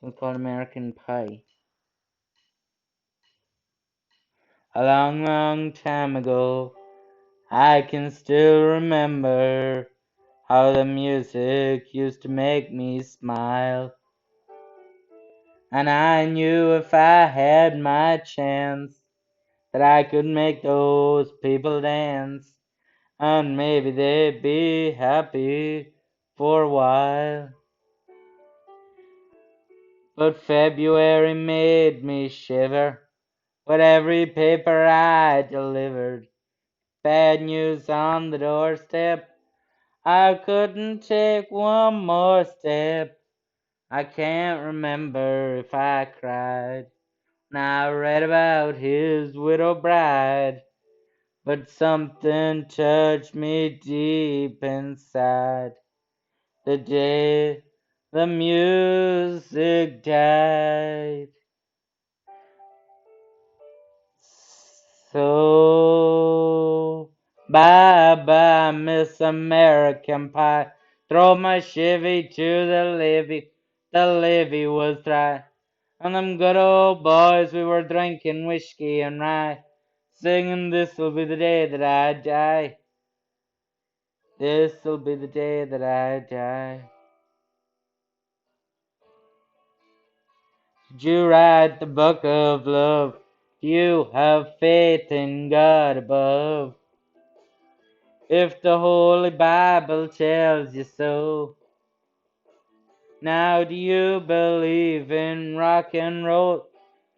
It's called American Pie. A long, long time ago, I can still remember how the music used to make me smile. And I knew if I had my chance that I could make those people dance, and maybe they'd be happy for a while. But February made me shiver with every paper I delivered. Bad news on the doorstep. I couldn't take one more step. I can't remember if I cried when I read about his widow bride, but something touched me deep inside the day the music died. So, bye bye, Miss American Pie. Throw my Chevy to the levee. The levee was dry. And them good old boys, we were drinking whiskey and rye, singing, "This'll be the day that I die. This'll be the day that I die." Did you write the book of love? Do you have faith in God above? If the Holy Bible tells you so. Now do you believe in rock and roll?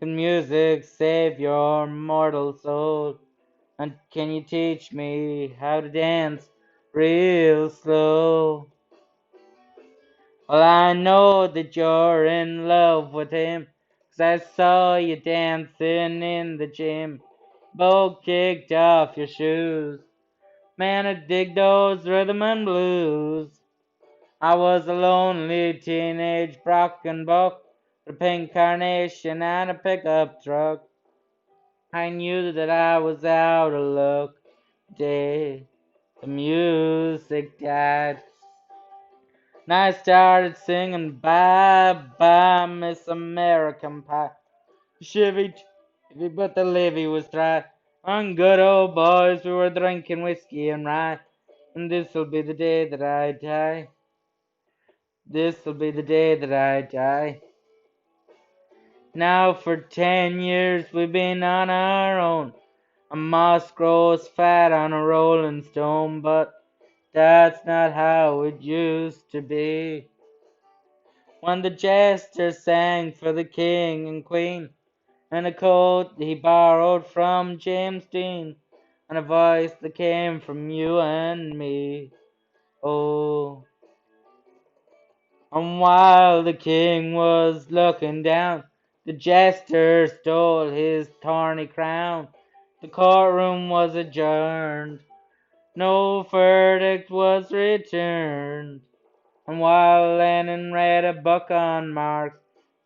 Can music save your mortal soul? And can you teach me how to dance real slow? Well, I know that you're in love with him, 'cause I saw you dancing in the gym. Both kicked off your shoes. Man, I dig those rhythm and blues. I was a lonely teenage broken buck, with a pink carnation and a pickup truck. I knew that I was out of luck the day the music died. And I started singing, "Bye bye, Miss American Pie." Chevy, but the levee was dry. On good old boys, we were drinking whiskey and rye. And this'll be the day that I die. This'll be the day that I die. Now for 10 years we've been on our own. A moss grows fat on a rolling stone, but that's not how it used to be. When the jester sang for the king and queen, and a coat he borrowed from James Dean, and a voice that came from you and me. Oh, and while the king was looking down, the jester stole his thorny crown. The courtroom was adjourned, no verdict was returned. And while Lennon read a book on Marx,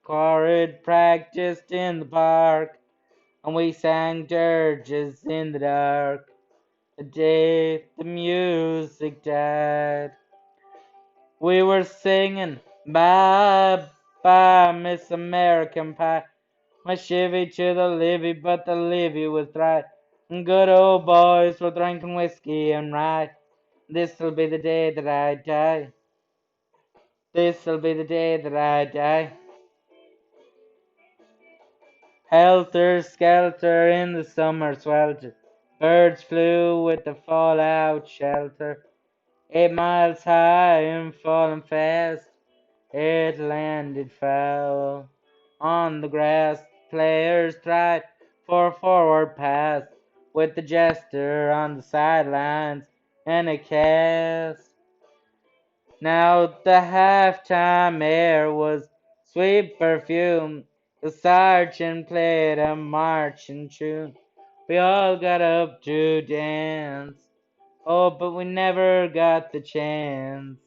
Corrid practiced in the park, and we sang dirges in the dark the day the music died. We were singing, "Bye bye, Miss American Pie." My Chevy to the levee, but the levee was dry. And good old boys were drinking whiskey and rye. This'll be the day that I die. This'll be the day that I die. Helter skelter in the summer swelter. Birds flew with the fallout shelter. 8 miles high and falling fast. It landed foul on the grass. Players tried for a forward pass with the jester on the sidelines and a cast. Now the halftime air was sweet perfume. The sergeant played a marching tune. We all got up to dance. Oh, but we never got the chance,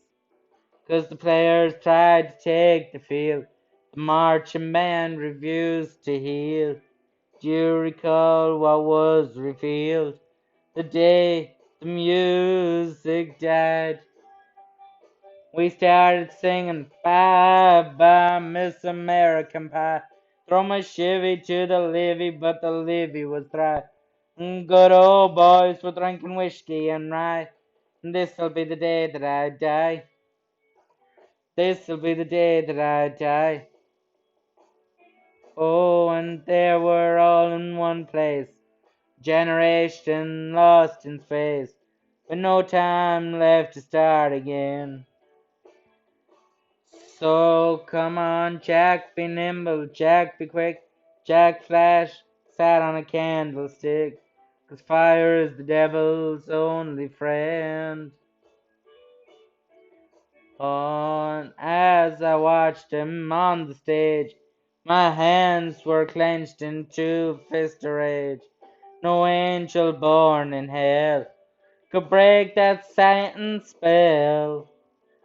'cause the players tried to take the field. The marching band refused to heal. Do you recall what was revealed the day the music died? We started singing Bye Bye Miss American Pie. Throw my Chevy to the levee, but the levee was dry. Good old boys were drinking whiskey and rye. This'll be the day that I die. This'll be the day that I die. Oh, and there we're all in one place. Generation lost in space. With no time left to start again. So come on, Jack, be nimble, Jack, be quick. Jack Flash sat on a candlestick, 'cause fire is the devil's only friend. On as I watched him on the stage, my hands were clenched into fist of rage. No angel born in hell could break that Satan's spell.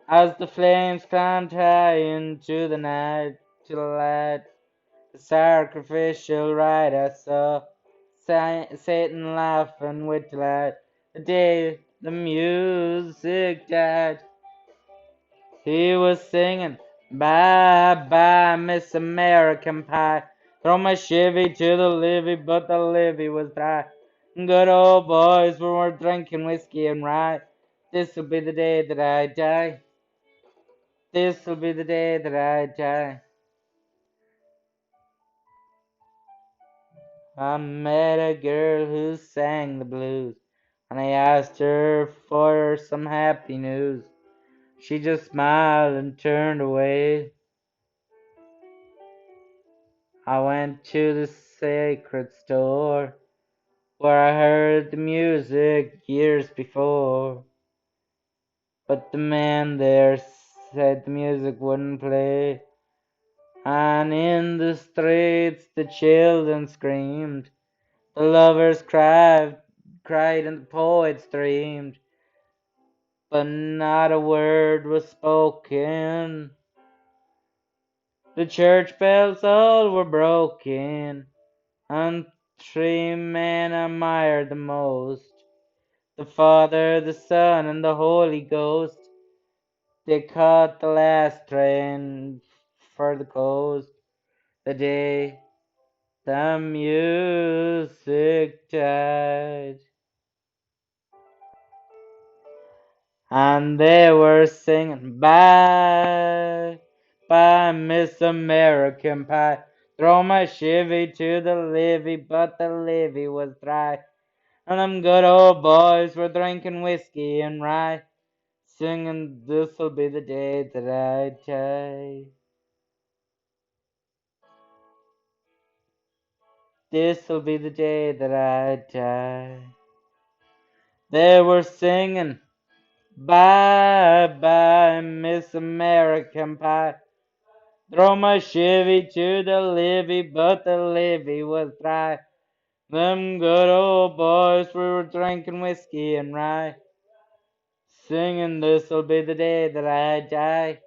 As the flames climbed high into the night, till at the sacrificial rite I saw Satan laughing with delight. The day the music died, he was singing, Bye bye, Miss American Pie. Throw my Chevy to the levee, but the levee was dry. Good old boys were drinking whiskey and rye. This'll be the day that I die. This'll be the day that I die. I met a girl who sang the blues, and I asked her for some happy news. She just smiled and turned away. I went to the sacred store where I heard the music years before, but the man there said the music wouldn't play. And in the streets the children screamed, the lovers cried and the poets dreamed, but not a word was spoken. The church bells all were broken, and three men I admired the most, the Father, the Son, and the Holy Ghost. They caught the last train for the coast, the day the music died. And they were singing, Bye, bye, Miss American Pie. Throw my Chevy to the levee, but the levee was dry. And them good old boys were drinking whiskey and rye, singing, This'll be the day that I die. This'll be the day that I die. They were singing, Bye, bye, Miss American Pie. Throw my Chevy to the levee, but the levee was dry. Them good old boys were drinking whiskey and rye, singing, This'll be the day that I die.